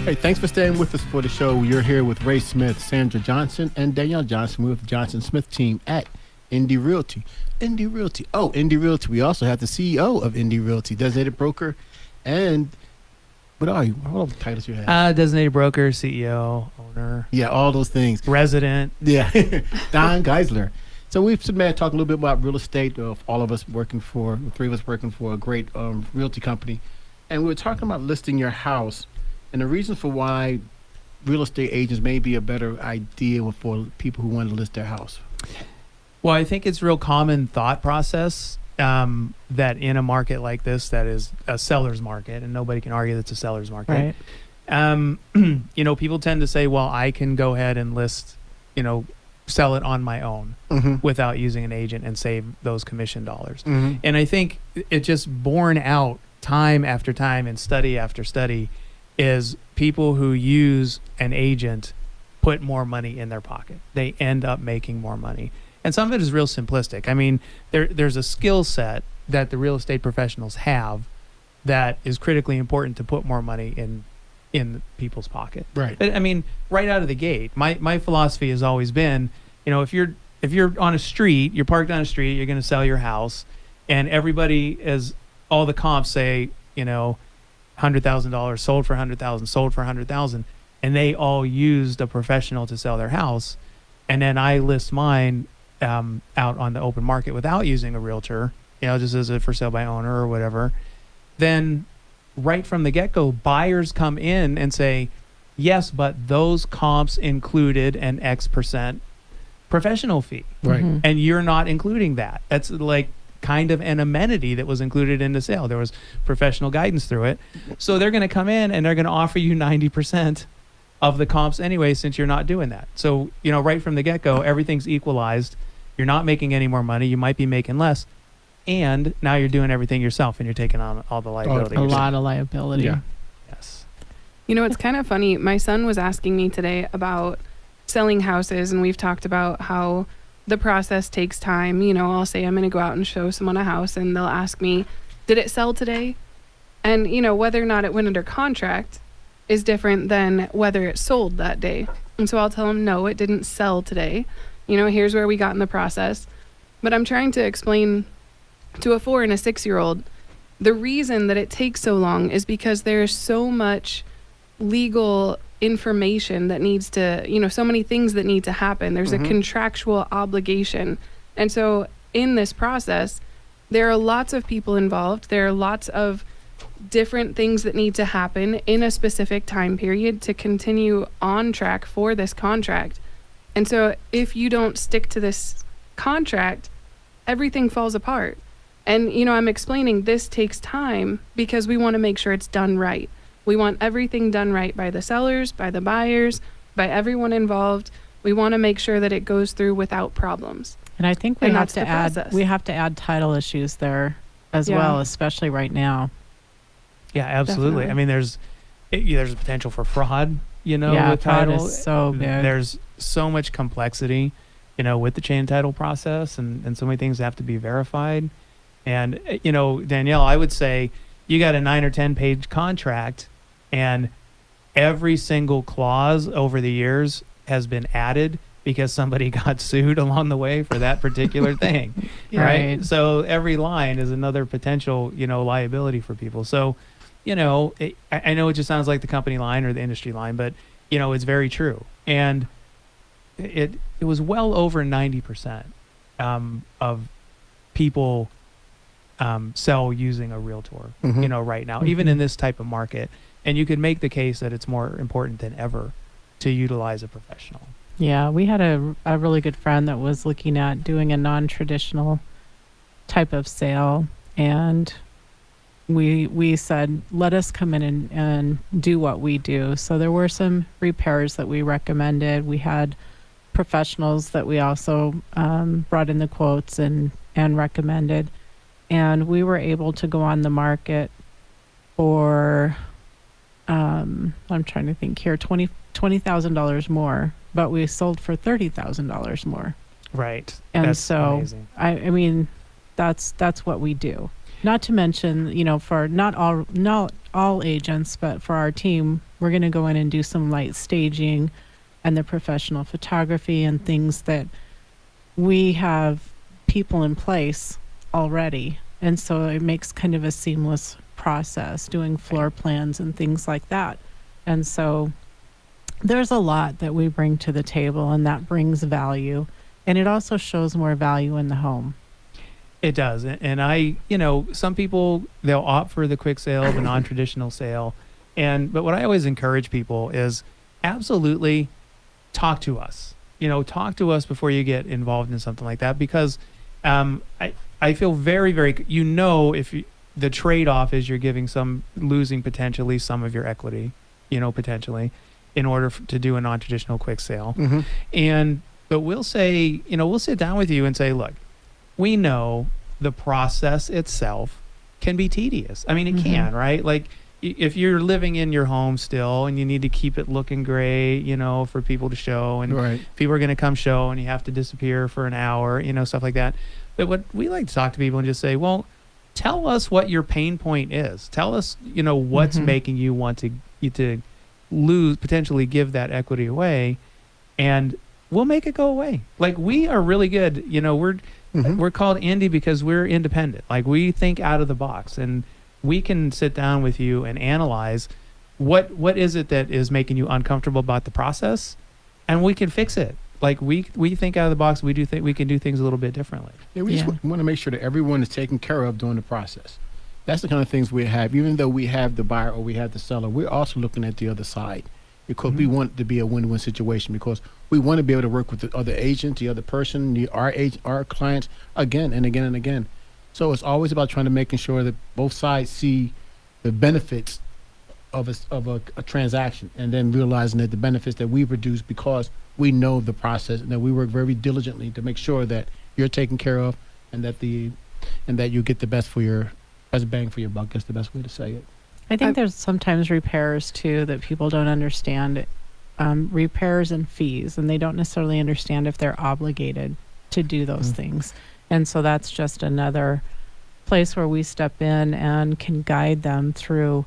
Hey, thanks for staying with us for the show. You're here with Ray Smith, Sandra Johnson, and Danielle Johnson. We're with the Johnson Smith team at Indy Realty. Indy Realty. Oh, Indy Realty. We also have the CEO of Indy Realty, designated broker, and what are you? All the titles you have. Designated broker, CEO, owner. Yeah, all those things. Resident. Yeah, Don Geisler. So we've talked a little bit about real estate. All of us working for, the three of us working for a great realty company, and we were talking about listing your house, and the reason for why real estate agents may be a better idea for people who want to list their house. Well, I think it's a real common thought process that in a market like this, that is a seller's market, and nobody can argue that's a seller's market. Right. People tend to say, well, I can go ahead and list, sell it on my own without using an agent and save those commission dollars. And I think it just borne out time after time and study after study is people who use an agent put more money in their pocket. They end up making more money. And some of it is real simplistic. I mean, there's a skill set that the real estate professionals have that is critically important to put more money in people's pocket. Right. But I mean, right out of the gate, my philosophy has always been, if you're on a street, you're parked on a street, you're going to sell your house, and everybody all the comps say, $100,000 sold for $100,000, sold for $100,000, and they all used a professional to sell their house, and then I list mine out on the open market without using a realtor, just as a for sale by owner or whatever, then right from the get-go, buyers come in and say, yes, but those comps included an X% professional fee. Right. And you're not including that. That's like kind of an amenity that was included in the sale. There was professional guidance through it. So they're going to come in and they're going to offer you 90% of the comps anyway, since you're not doing that. So, right from the get-go, everything's equalized. You're not making any more money. You might be making less. And now you're doing everything yourself and you're taking on all the liability. A lot of liability. Yeah. Yes. It's kind of funny. My son was asking me today about selling houses, and we've talked about how the process takes time. I'll say I'm going to go out and show someone a house, and they'll ask me, did it sell today? And, whether or not it went under contract is different than whether it sold that day. And so I'll tell them, no, it didn't sell today. Here's where we got in the process. But I'm trying to explain to a 4 and a 6-year-old, the reason that it takes so long is because there's so much legal information that needs to, so many things that need to happen. There's a contractual obligation. And so in this process, there are lots of people involved. There are lots of different things that need to happen in a specific time period to continue on track for this contract. And so if you don't stick to this contract, everything falls apart. And, I'm explaining this takes time because we want to make sure it's done right. We want everything done right by the sellers, by the buyers, by everyone involved. We want to make sure that it goes through without problems. And I think we have to add title issues there as well, especially right now. Yeah, absolutely. Definitely. I mean, there's a potential for fraud, fraud with title. is so big. There's so much complexity, with the chain title process, and so many things have to be verified. And, Danielle, I would say you got a 9 or 10 page contract, and every single clause over the years has been added because somebody got sued along the way for that particular thing. Right? So every line is another potential, liability for people. So, I know it just sounds like the company line or the industry line, but, it's very true. And it was well over 90% of people sell using a realtor, right now, even in this type of market. And you could make the case that it's more important than ever to utilize a professional. Yeah, we had a really good friend that was looking at doing a non-traditional type of sale, and we said, let us come in and do what we do. So there were some repairs that we recommended. We had professionals that we also brought in the quotes and recommended. And we were able to go on the market for, I'm trying to think here, $20,000 more, but we sold for $30,000 more. Right. And that's so, amazing. I mean, that's what we do. Not to mention, for not all agents, but for our team, we're going to go in and do some light staging and the professional photography and things that we have people in place already. And so it makes kind of a seamless process doing floor plans and things like that. And so there's a lot that we bring to the table, and that brings value. And it also shows more value in the home. It does. And some people, they'll opt for the quick sale, the non-traditional sale. But what I always encourage people is absolutely talk to us. Talk to us before you get involved in something like that, because I feel very, very, if the trade-off is you're losing potentially some of your equity, potentially, in order to do a non-traditional quick sale. Mm-hmm. But we'll say, we'll sit down with you and say, look, we know the process itself can be tedious. I mean, it can, right? Like, if you're living in your home still and you need to keep it looking great, for people to show, and people are going to come show and you have to disappear for an hour, stuff like that. But what we like to talk to people and just say, well, tell us what your pain point is. Tell us, what's making you want to potentially give that equity away, and we'll make it go away. Like, we are really good. We're called indie because we're independent. Like, we think out of the box, and we can sit down with you and analyze what is it that is making you uncomfortable about the process, and we can fix it. Like, we think out of the box. We can do things a little bit differently. Yeah, we just want to make sure that everyone is taken care of during the process. That's the kind of things we have. Even though we have the buyer or we have the seller, we're also looking at the other side, because we want it to be a win-win situation, because we want to be able to work with the other agent, the other person, our clients again and again and again. So it's always about trying to making sure that both sides see the benefits of a transaction, and then realizing that the benefits that we produce, because we know the process and that we work very diligently to make sure that you're taken care of, and that you get the best bang for your buck. That's the best way to say it. I think there's sometimes repairs too that people don't understand, repairs and fees, and they don't necessarily understand if they're obligated to do those things. And so that's just another place where we step in and can guide them through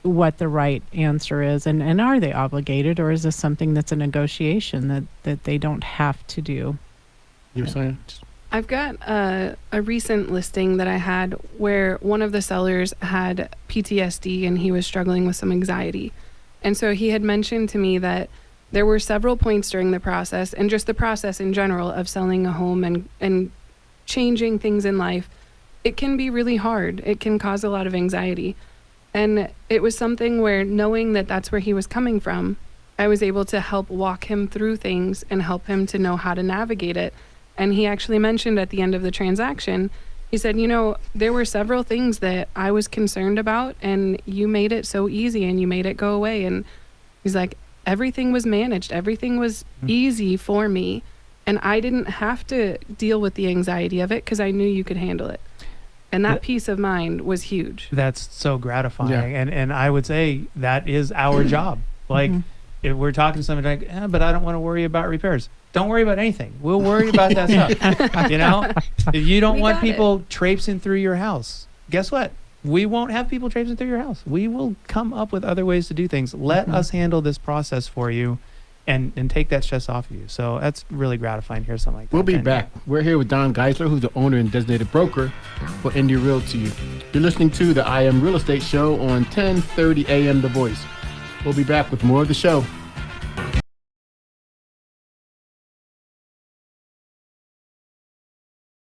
what the right answer is, and are they obligated, or is this something that's a negotiation that they don't have to do? You were saying? I've got a recent listing that I had where one of the sellers had PTSD and he was struggling with some anxiety. And so he had mentioned to me that there were several points during the process, and just the process in general of selling a home and changing things in life. It can be really hard. It can cause a lot of anxiety. And it was something where, knowing that that's where he was coming from, I was able to help walk him through things and help him to know how to navigate it. And he actually mentioned at the end of the transaction, he said, there were several things that I was concerned about, and you made it so easy and you made it go away. And he's like, everything was managed. Everything was easy for me. And I didn't have to deal with the anxiety of it because I knew you could handle it. And that peace of mind was huge. That's so gratifying. Yeah. And I would say that is our job. Like, if we're talking to somebody like, but I don't want to worry about repairs. Don't worry about anything. We'll worry about that stuff. If you don't want people traipsing through your house, guess what? We won't have people traipsing through your house. We will come up with other ways to do things. Let us handle this process for you and take that stress off of you. So that's really gratifying to hear something like that. We'll be back. We're here with Don Geisler, who's the owner and designated broker for Indie Realty. You're listening to the I Am Real Estate Show on 1030 AM The Voice. We'll be back with more of the show